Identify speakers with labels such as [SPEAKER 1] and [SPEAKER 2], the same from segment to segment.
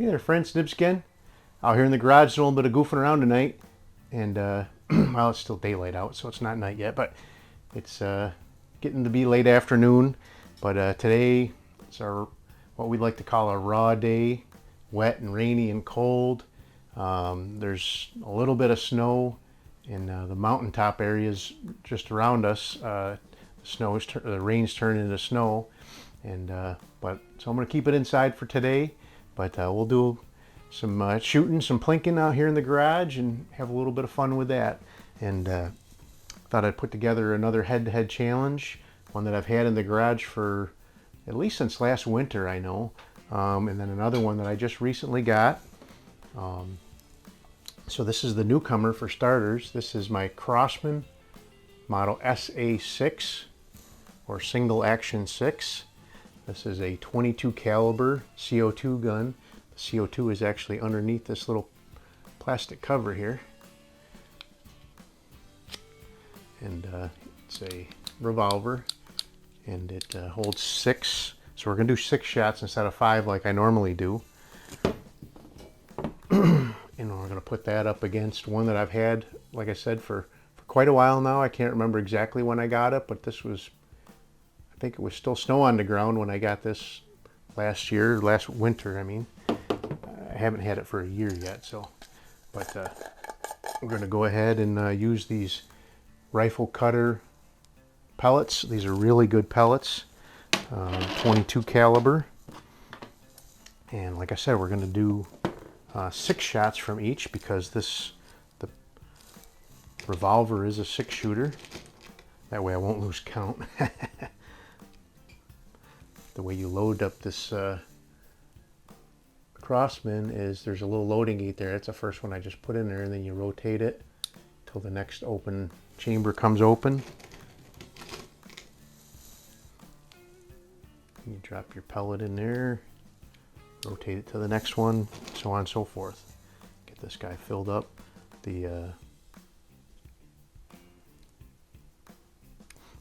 [SPEAKER 1] Hey there friends, Nibskin. Out here in the garage doing a little bit of goofing around tonight. And, well, it's still daylight out, so it's not night yet, but it's getting to be late afternoon. But today, it's our, what we'd like to call a raw day, wet and rainy and cold. There's a little bit of snow in the mountaintop areas just around us. The rain's turned into snow. And, so I'm going to keep it inside for today. But we'll do some shooting, some plinking out here in the garage and have a little bit of fun with that. And thought I'd put together another head-to-head challenge, one that I've had in the garage for at least since last winter, I know. And then another one that I just recently got. So this is the newcomer for starters. This is my Crosman model SA6 or single action 6. This is a 22 caliber CO2 gun. The CO2 is actually underneath this little plastic cover here. And it's a revolver, and it holds 6. So we're gonna do 6 shots instead of 5 like I normally do. And we're gonna put that up against one that I've had, like I said, for quite a while now. I can't remember exactly when I got it, but this was, I think it was still snow on the ground when I got this last winter, I mean. I haven't had it for a year yet, so. But we're gonna go ahead and use these rifle cutter pellets. These are really good pellets, 22 caliber. And like I said, we're gonna do 6 shots from each because the revolver is a 6 shooter. That way I won't lose count. The way you load up this Crosman is there's a little loading gate there. That's the first one I just put in there, and then you rotate it till the next open chamber comes open. You drop your pellet in there, rotate it to the next one, so on and so forth. Get this guy filled up. The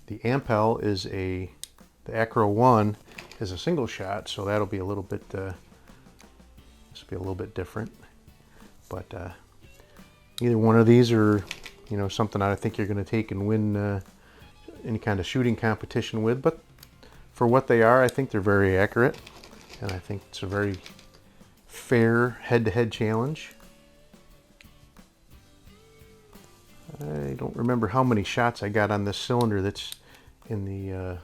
[SPEAKER 1] Ampell is the Acro 1 is a single shot, so that'll be a little bit this will be a little bit different. But either one of these are, you know, something I think you're going to take and win any kind of shooting competition with. But for what they are, I think they're very accurate, and I think it's a very fair head-to-head challenge. I don't remember how many shots I got on this cylinder that's in the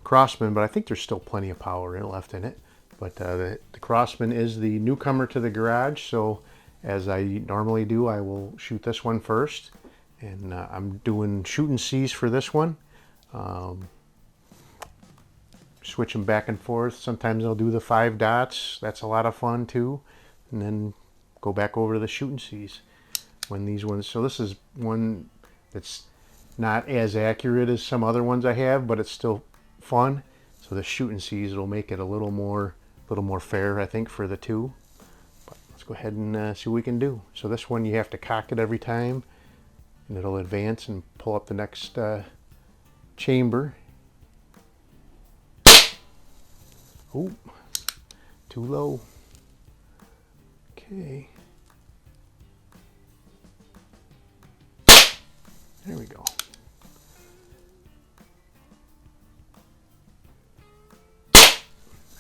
[SPEAKER 1] Crosman, but I think there's still plenty of power left in it. But the Crosman is the newcomer to the garage, so as I normally do, I will shoot this one first. And I'm doing shoot and seize for this one. Switch them back and forth. Sometimes I'll do the 5 dots. That's a lot of fun too. And then go back over to the shoot and seize. When these ones, so this is one that's not as accurate as some other ones I have, but it's still fun. So the shoot and seize will make it a little more fair, I think, for the two. But let's go ahead and see what we can do. So this one you have to cock it every time, and it'll advance and pull up the next chamber. Oh, too low. Okay. There we go.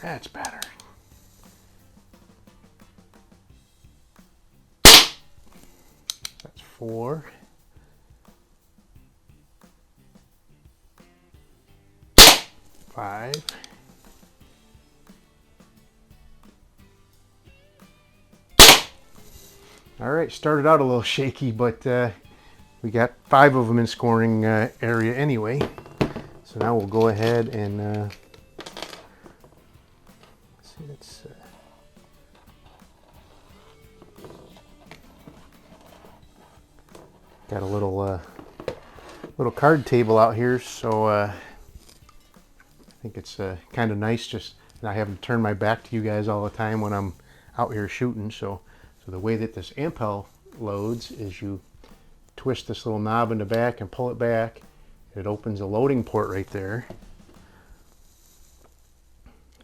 [SPEAKER 1] That's better. That's 4. 5. 'All right, started out a little shaky, but we got 5 of them in scoring area anyway. So now we'll go ahead and let's got a little card table out here, so I think it's kind of nice just not having to turn my back to you guys all the time when I'm out here shooting. So the way that this Ampell loads is you twist this little knob in the back and pull it back. It opens a loading port right there.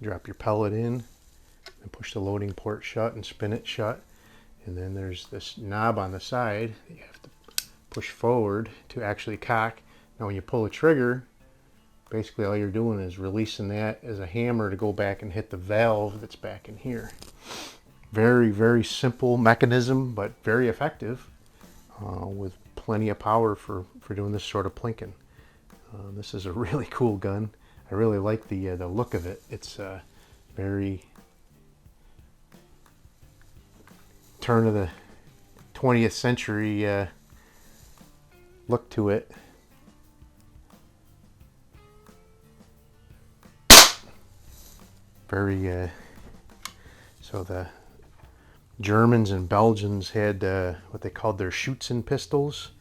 [SPEAKER 1] Drop your pellet in, and push the loading port shut and spin it shut. And then there's this knob on the side that you have to push forward to actually cock. Now when you pull the trigger, basically all you're doing is releasing that as a hammer to go back and hit the valve that's back in here. Very, very simple mechanism, but very effective, with plenty of power for doing this sort of plinking. This is a really cool gun. I really like the look of it. It's very turn of the 20th century look to it. Very so the Germans and Belgians had what they called their Schützen pistols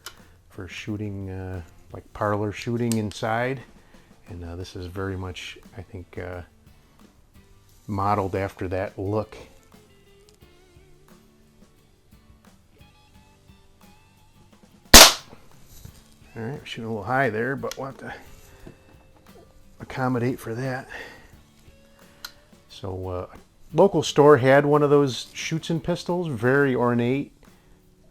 [SPEAKER 1] for shooting, like parlor shooting inside, and this is very much, I think, modeled after that look. All right, we're shooting a little high there, but we'll have to accommodate for that. So local store had one of those Schützen pistols, very ornate.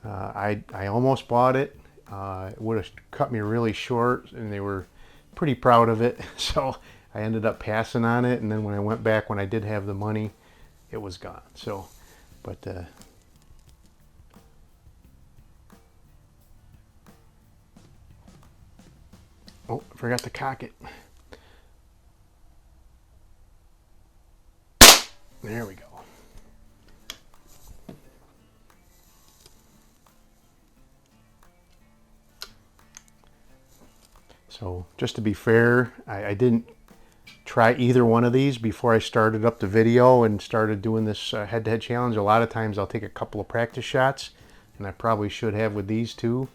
[SPEAKER 1] I almost bought it. It would have cut me really short, and they were pretty proud of it. So I ended up passing on it, and then when I went back, when I did have the money, it was gone. So, but oh, I forgot to cock it. There we go. So just to be fair, I didn't try either one of these before I started up the video and started doing this head-to-head challenge. A lot of times I'll take a couple of practice shots, and I probably should have with these too.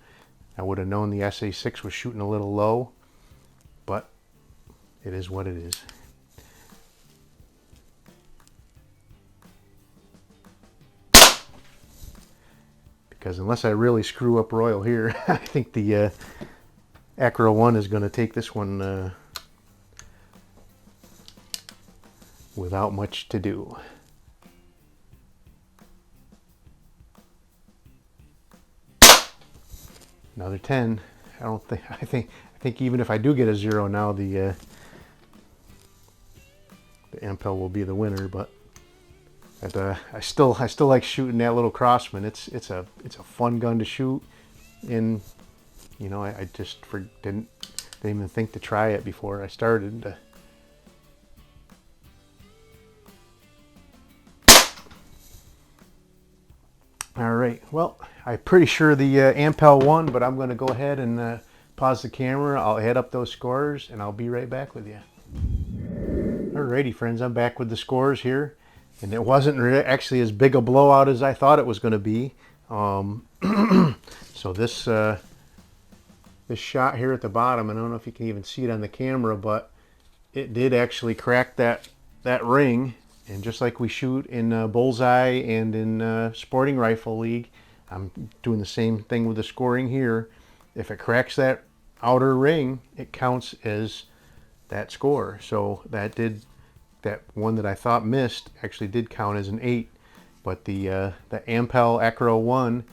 [SPEAKER 1] I would have known the SA6 was shooting a little low, but it is what it is. Because unless I really screw up royal here, I think the Acro 1 is going to take this one without much to do. Another 10. I think even if I do get a 0 now, the Ampell will be the winner. But I still like shooting that little Crosman. It's a fun gun to shoot, and you know, I just didn't even think to try it before I started. All right, well, I'm pretty sure the Ampell won, but I'm going to go ahead and pause the camera. I'll add up those scores, and I'll be right back with you. Alrighty, friends, I'm back with the scores here, and it wasn't actually as big a blowout as I thought it was going to be. So this shot here at the bottom, and I don't know if you can even see it on the camera, but it did actually crack that ring. And just like we shoot in Bullseye and in Sporting Rifle League, I'm doing the same thing with the scoring here. If it cracks that outer ring, it counts as that score. So that one that I thought missed actually did count as an 8. But the Ampell Acro 1,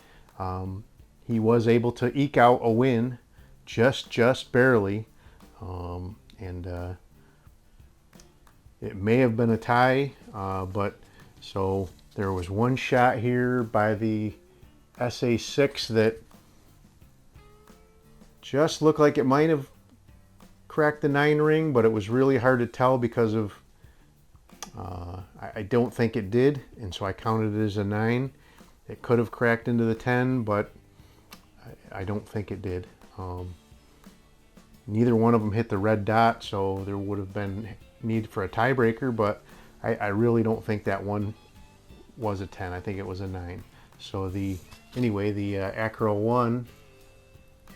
[SPEAKER 1] he was able to eke out a win, just barely, and it may have been a tie, but so there was one shot here by the SA6 that just looked like it might have cracked the 9 ring, but it was really hard to tell because of I don't think it did, and so I counted it as a 9. It could have cracked into the 10, but I don't think it did. Neither one of them hit the red dot, so there would have been need for a tiebreaker, but I really don't think that one was a 10. I think it was a 9. So anyway, the Acro 1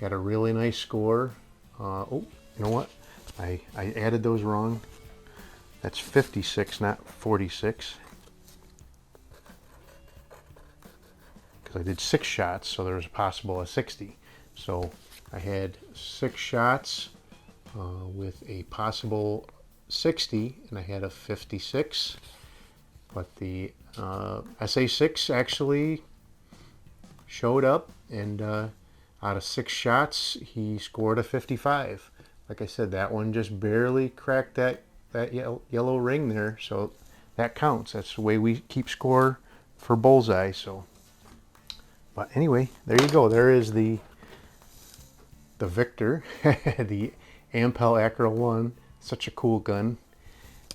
[SPEAKER 1] had a really nice score. Oh, you know what? I added those wrong. That's 56, not 46. Because I did 6 shots, so there was a possible of 60. So I had 6 shots with a possible 60, and I had a 56. But the SA6 actually showed up, and out of 6 shots, he scored a 55. Like I said, that one just barely cracked that yellow ring there, so that counts. That's the way we keep score for bullseye. So, but anyway, there you go. There is the Victor, the Ampell Acro 1. Such a cool gun.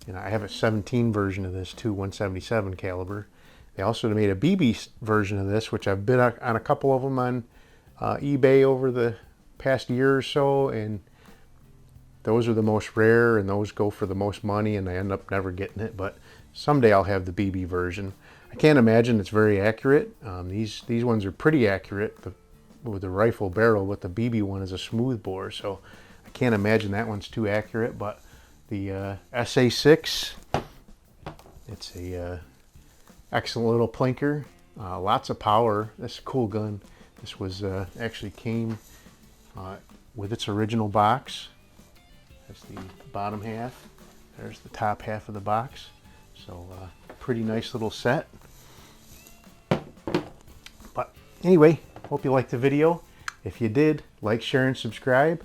[SPEAKER 1] And I have a 17 version of this too, 177 caliber. They also made a BB version of this, which I've bid on a couple of them on eBay over the past year or so, and those are the most rare, and those go for the most money, and I end up never getting it. But someday I'll have the BB version. I can't imagine it's very accurate. These ones are pretty accurate with the rifle barrel, but the BB one is a smooth bore, so I can't imagine that one's too accurate. But the SA6, it's a excellent little plinker, lots of power. This is a cool gun. This was actually came with its original box. That's the bottom half. There's the top half of the box. So pretty nice little set. But anyway, hope you liked the video. If you did, like, share, and subscribe.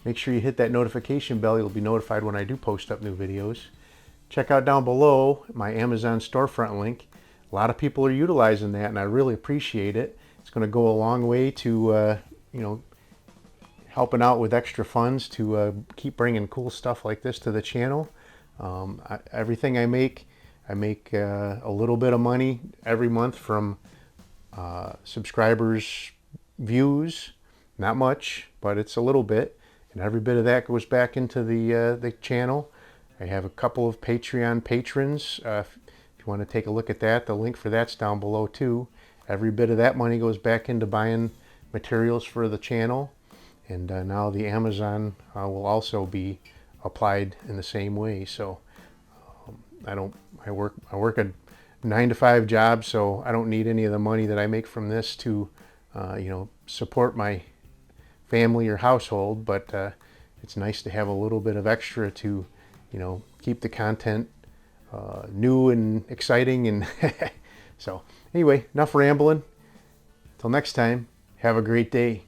[SPEAKER 1] Make sure you hit that notification bell. You'll be notified when I do post up new videos. Check out down below my Amazon storefront link. A lot of people are utilizing that, and I really appreciate it. It's going to go a long way to you know, helping out with extra funds to keep bringing cool stuff like this to the channel. Everything I make a little bit of money every month from subscribers' views. Not much, but it's a little bit. And every bit of that goes back into the channel. I have a couple of Patreon patrons. If you want to take a look at that, the link for that's down below too. Every bit of that money goes back into buying materials for the channel. And now the Amazon will also be applied in the same way. So I work a 9-to-5 job, so I don't need any of the money that I make from this to you know, support my family or household. But it's nice to have a little bit of extra to, you know, keep the content new and exciting. And so anyway, enough rambling. Till next time, have a great day.